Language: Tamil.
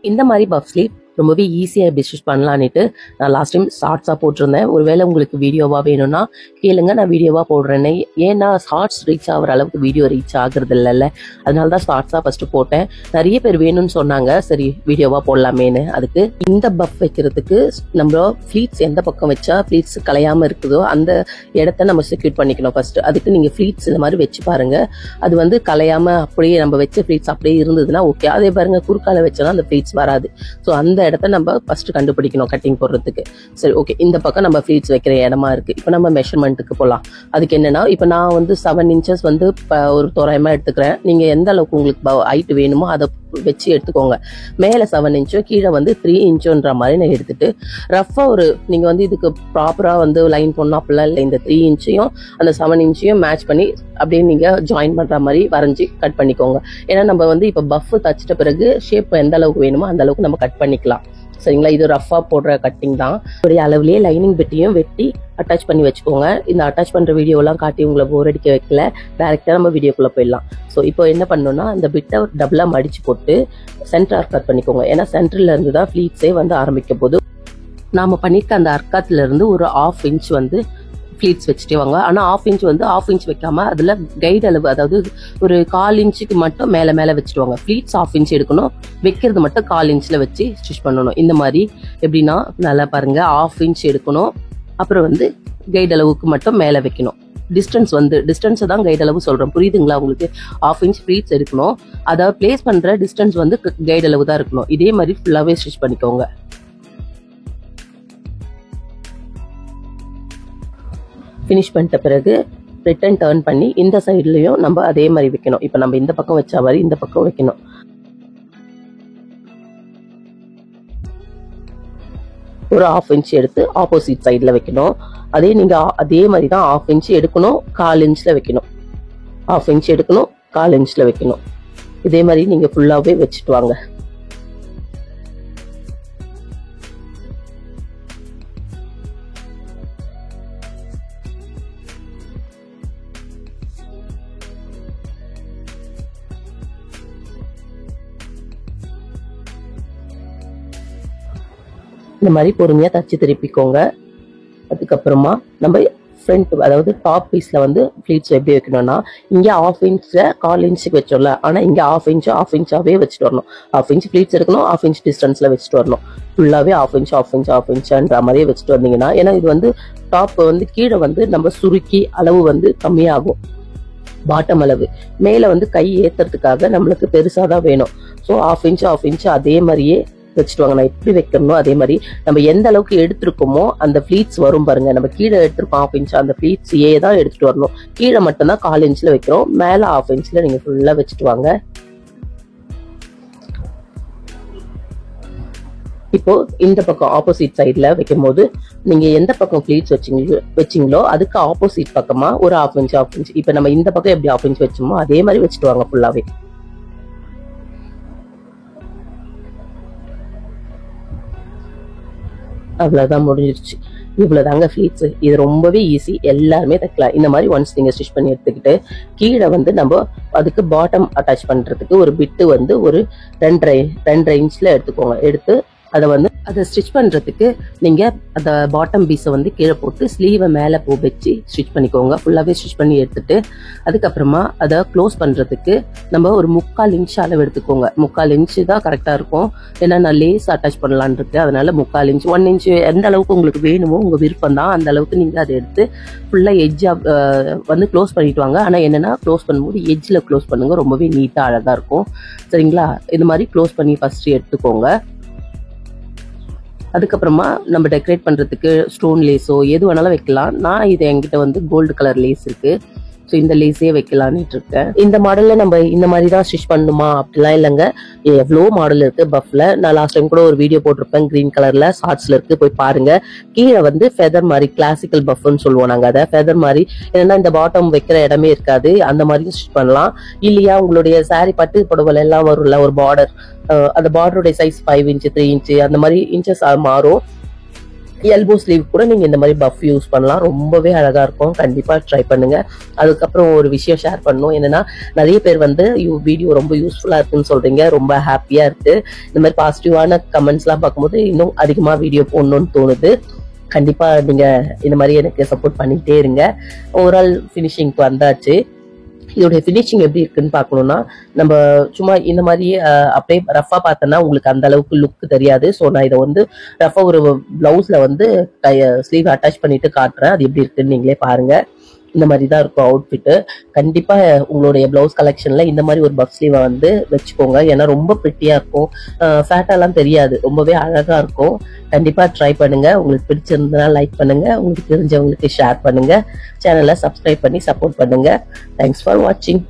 இந்த மாதிரி பஃப் ஸ்லீவ் ரொம்பவே ஈஸியாக எப்படி ஸ்டிச் பண்ணலான்னுட்டு நான் லாஸ்ட் டைம் ஷார்ட்ஸாக போட்டிருந்தேன். ஒருவேளை உங்களுக்கு வீடியோவாக வேணும்னா கேளுங்க, நான் வீடியோவாக போடுறேன்னே. ஏன்னா ஷார்ட்ஸ் ரீச் ஆகிற அளவுக்கு வீடியோ ரீச் ஆகுறது இல்லைல்ல, அதனால தான் ஷார்ட்ஸாக ஃபஸ்ட்டு போட்டேன். நிறைய பேர் வேணும்னு சொன்னாங்க, சரி வீடியோவாக போடலாமேன்னு. அதுக்கு இந்த பஃப் வைக்கிறதுக்கு நம்ம ஃப்ளீட்ஸ் எந்த பக்கம் வச்சா ஃப்ளீட்ஸ் கலையாமல் இருக்குதோ அந்த இடத்த நம்ம செக்யூர் பண்ணிக்கணும் ஃபர்ஸ்ட். அதுக்கு நீங்கள் ஃப்ளீட்ஸ் இந்த மாதிரி வச்சு பாருங்க. அது வந்து கலையாமல் அப்படியே நம்ம வச்ச ஃப்ளீட்ஸ் அப்படியே இருந்ததுன்னா ஓகே. அதே பாருங்க குறுக்கால வச்சோன்னா அந்த ஃப்ளீட்ஸ் வராது. ஸோ அந்த இடத்த நம்ம ஃபர்ஸ்ட் கண்டுபிடிக்கணும் கட்டிங் போடுறதுக்கு. சரி ஓகே, இந்த பக்கம் நம்ம ஃப்ளீட்ஸ் வைக்கிற இடமா இருக்கு. இப்போ நம்ம மெஷர்மெண்ட்டுக்கு போகலாம். அதுக்கு என்னன்னா, இப்போ நான் வந்து 7 inches வந்து ஒரு தோராயமா எடுத்துக்கிறேன். நீங்க எந்த அளவுக்கு உங்களுக்கு ஹைட் வேணுமோ அதை வச்சு எடுத்துக்கோங்க. மேலே 7 inch கீழே வந்து 3 inchன்ற மாதிரி நான் எடுத்துட்டு ரஃபா நீங்க வந்து இதுக்கு ப்ராப்பரா வந்து லைன் போடணும் அப்படிலாம் இல்லை. இந்த 3 inchையும் அந்த 7 inchையும் மேட்ச் பண்ணி அப்படியே நீங்க ஜாயின் பண்ற மாதிரி வரைஞ்சி கட் பண்ணிக்கோங்க. ஏன்னா நம்ம வந்து இப்போ பஃப் தச்சிட்ட பிறகு ஷேப் எந்த அளவுக்கு வேணுமோ அந்த அளவுக்கு நம்ம கட் பண்ணிக்கலாம். சரிங்களா, இது ரஃபா போடுற கட்டிங் தான். ஒரே அளவுலேயே லைனிங் பெட்டியும் வெட்டி அட்டாச் பண்ணி வச்சுக்கோங்க. இந்த அட்டாச் பண்ற வீடியோலாம் காட்டி உங்களை போர் அடிக்க வைக்கல, டைரக்டா நம்ம வீடியோக்குள்ள போயிடலாம். ஸோ இப்போ என்ன பண்ணணும்னா, இந்த பிட்டை டபுளா மடிச்சு போட்டு சென்டர் அர்க்காத் பண்ணிக்கோங்க. ஏன்னா சென்டர்ல இருந்து தான் ஃப்ளீட்ஸே வந்து ஆரம்பிக்க போது. நாம பண்ணிருக்க அந்த அர்க்காத்துல இருந்து ஒரு 1/2 inch வந்து ஃப்ளீட்ஸ் வச்சுட்டே வாங்க. ஆனால் 1/2 inch வந்து 1/2 inch வைக்காம அதில் கைட் அளவு, அதாவது ஒரு 1/4 inch மட்டும் மேலே வச்சுட்டு வாங்க. ஃப்ளீட்ஸ் 1/2 inch எடுக்கணும், வைக்கிறது மட்டும் 1/4 inch வச்சு ஸ்டிச் பண்ணணும். இந்த மாதிரி எப்படின்னா நல்லா பாருங்க, 1/2 inch எடுக்கணும், அப்புறம் வந்து கைட் அளவுக்கு மட்டும் மேலே வைக்கணும். டிஸ்டன்ஸ் தான் கைட் அளவு சொல்றேன், புரியுதுங்களா உங்களுக்கு? 1/2 inch ஃப்ளீட்ஸ் எடுக்கணும், அதாவது பிளேஸ் பண்ற டிஸ்டன்ஸ் வந்து கைட் அளவு தான் இருக்கணும். இதே மாதிரி ஃபுல்லாவே ஸ்டிச் பண்ணிக்கோங்க. ஃபினிஷ் பண்ணிட்ட பிறகு ரிட்டன் டர்ன் பண்ணி இந்த சைட்லயும் நம்ம அதே மாதிரி வைக்கணும். இப்போ நம்ம இந்த பக்கம் வச்ச மாதிரி இந்த பக்கம் வைக்கணும். ஒரு 1/2 inch எடுத்து ஆப்போசிட் சைட்ல வைக்கணும். அதே மாதிரி தான் 1/2 inch எடுக்கணும், 1/4 inchல வைக்கணும். 1/2 inch எடுக்கணும், 1/4 inchல வைக்கணும். இதே மாதிரி நீங்க ஃபுல்லாவே வச்சுட்டு வாங்க. இந்த மாதிரி பொறுமையா தச்சு திருப்பிக்கோங்க. அதுக்கப்புறமா நம்ம ஃப்ரண்ட், அதாவது டாப் பீஸ்ல வந்து ஃப்ளீட்ஸ் எப்படி வைக்கணும்னா, இங்க 1/2 inch 1/4 inch வச்சோம்ல, ஆனா இங்க 1/2 inch வச்சுட்டு வரணும். 1/2 inch ஃப்ளீட்ஸ் எடுக்கணும், 1/2 inch டிஸ்டன்ஸ்ல வச்சுட்டு வரணும். ஃபுல்லாவே 1/2 inchன்ற மாதிரியே வச்சுட்டு வந்தீங்கன்னா, ஏன்னா இது வந்து டாப் வந்து கீழே வந்து நம்ம சுருக்கி அளவு வந்து கம்மியாகும். பாட்டம் அளவு மேல வந்து கை ஏத்துறதுக்காக நம்மளுக்கு பெருசாதான் வேணும். ஸோ 1/2 inch அதே மாதிரியே வச்சுட்டு வாங்க. நான் எப்படி வைக்கணும் அதே மாதிரி நம்ம எந்த அளவுக்கு எடுத்திருக்கோமோ அந்த ஃப்ளீட்ஸ் வரும் பாருங்க. நம்ம கீழே எடுத்திருக்கோம் 1/2 inch, அந்த ஃப்ளீட்ஸ் தான் எடுத்துட்டு வரணும். கீழே மட்டும் தான் 1/4 inchல வைக்கிறோம், மேல 1/2 inchல நீங்க ஃபுல்லா வச்சுட்டு வாங்க. இப்போ இந்த பக்கம் ஆப்போசிட் சைட்ல வைக்கும் போது நீங்க எந்த பக்கம் ஃப்ளீட்ஸ் வச்சீங்களோ அதுக்கு ஆப்போசிட் பக்கமா ஒரு 1/2 inch. இப்ப நம்ம இந்த பக்கம் எப்படி 1/2 inch வச்சோமோ அதே மாதிரி வச்சுட்டு வாங்க ஃபுல்லாவே. அவ்வளவுதான், முடிஞ்சிருச்சு. இவ்வளவுதாங்க ஃப்ளீட்ஸ். இது ரொம்பவே ஈஸி, எல்லாருமே தைக்கலாம். இந்த மாதிரி ஒன்ஸ் நீங்க ஸ்டிச் பண்ணி எடுத்துக்கிட்டு கீழே வந்து நம்ம அதுக்கு பாட்டம் அட்டாச் பண்றதுக்கு ஒரு பிட்டு வந்து ஒரு 2.5 inchல எடுத்துக்கோங்க. எடுத்து அதை ஸ்டிச் பண்றதுக்கு நீங்க அந்த பாட்டம் பீஸை வந்து கீழே போட்டு ஸ்லீவை மேலே வச்சு ஸ்டிச் பண்ணிக்கோங்க. ஃபுல்லாவே ஸ்டிச் பண்ணி எடுத்துட்டு அதுக்கப்புறமா அதை க்ளோஸ் பண்றதுக்கு நம்ம ஒரு 3/4 inch அளவு எடுத்துக்கோங்க. 3/4 inch தான் கரெக்டா இருக்கும். ஏன்னா நான் லேஸ் அட்டாச் பண்ணலான் இருக்கு, அதனால 3/4 inch 1 inch எந்த அளவுக்கு உங்களுக்கு வேணுமோ உங்க விருப்பம் தான், அந்த அளவுக்கு நீங்க அதை எடுத்து ஃபுல்லா எட்ஜா வந்து க்ளோஸ் பண்ணிட்டு வாங்க. ஆனா என்னன்னா, க்ளோஸ் பண்ணும்போது எட்ஜ்ல க்ளோஸ் பண்ணுங்க, ரொம்பவே நீட்டா அழகா இருக்கும். சரிங்களா, இது மாதிரி க்ளோஸ் பண்ணி ஃபர்ஸ்ட் எடுத்துக்கோங்க. அதுக்கப்புறமா நம்ம டெக்கரேட் பண்றதுக்கு ஸ்டோன் லேஸோ எது வேணாலும் வைக்கலாம். நான் இது என்கிட்ட வந்து கோல்டு கலர் லேஸ் இருக்கு, ஸோ இந்த லேஸே வைக்கலான்னு இருக்கேன். இந்த மாடல்ல நம்ம இந்த மாதிரி தான் ஸ்டிச் பண்ணணுமா அப்படிலாம் இல்லைங்க, எவ்வளோ மாடல் இருக்கு பஃப்ல. நான் லாஸ்ட் டைம் கூட ஒரு வீடியோ போட்டிருப்பேன், கிரீன் கலர்ல ஷார்ட்ஸ்ல இருக்கு, போய் பாருங்க. கீழே வந்து ஃபெதர் மாதிரி கிளாசிக்கல் பஃப்னு சொல்லுவோம் நாங்க அதை. ஃபெதர் மாதிரி என்னன்னா இந்த பாட்டம் வைக்கிற இடமே இருக்காது, அந்த மாதிரியும் ஸ்டிச் பண்ணலாம். இல்லையா உங்களுடைய சாரி பட்டு புடவை எல்லாம் வரும்ல ஒரு பார்டர், அந்த பார்டருடைய சைஸ் 5 inch 3 inch அந்த மாதிரி இன்ச்சஸ் மாறும். எல்போ ஸ்லீவ் கூட நீங்க இந்த மாதிரி பஃப் யூஸ் பண்ணலாம். ரொம்பவே அழகா இருக்கும். கண்டிப்பா ட்ரை பண்ணுங்க. அதுக்கப்புறம் ஒரு விஷயம் ஷேர் பண்ணணும். என்னன்னா, நிறைய பேர் வந்து வீடியோ ரொம்ப யூஸ்ஃபுல்லா இருக்குன்னு சொல்றீங்க. ரொம்ப ஹாப்பியா இருக்கு. இந்த மாதிரி பாசிட்டிவான கமெண்ட்ஸ் எல்லாம் பார்க்கும்போது இன்னும் அதிகமா வீடியோ போடணும்னு தோணுது. கண்டிப்பா நீங்க இந்த மாதிரி எனக்கு சப்போர்ட் பண்ணிட்டே இருங்க. ஓவரால் ஃபினிஷிங்க்கு வந்தாச்சு. இதோடைய ஃபினிஷிங் எப்படி இருக்குன்னு பார்க்கணும்னா, நம்ம சும்மா இந்த மாதிரி அப்படியே ரஃபா பார்த்தோன்னா உங்களுக்கு அந்த அளவுக்கு லுக் தெரியாது. ஸோ நான் இதை வந்து ரஃபா ஒரு பிளவுஸ்ல வந்து ஸ்லீவ் அட்டாச் பண்ணிட்டு காட்டுறேன். அது எப்படி இருக்குன்னு நீங்களே பாருங்க. இந்த மாதிரி தான் இருக்கும் அவுட்ஃபிட்டு. கண்டிப்பா உங்களுடைய பிளவுஸ் கலெக்ஷன்ல இந்த மாதிரி ஒரு பஃப் ஸ்லீவை வந்து வச்சுக்கோங்க. ஏன்னா ரொம்ப பிரிட்டியா இருக்கும். ஃபேட்டாலாம் தெரியாது. ரொம்பவே அழகா இருக்கும். கண்டிப்பா ட்ரை பண்ணுங்க. உங்களுக்கு பிடிச்சிருந்ததுன்னா லைக் பண்ணுங்க. உங்களுக்கு தெரிஞ்சவங்களுக்கு ஷேர் பண்ணுங்க. சேனலை சப்ஸ்கிரைப் பண்ணி சப்போர்ட் பண்ணுங்க. தேங்க்ஸ் ஃபார் வாட்சிங்.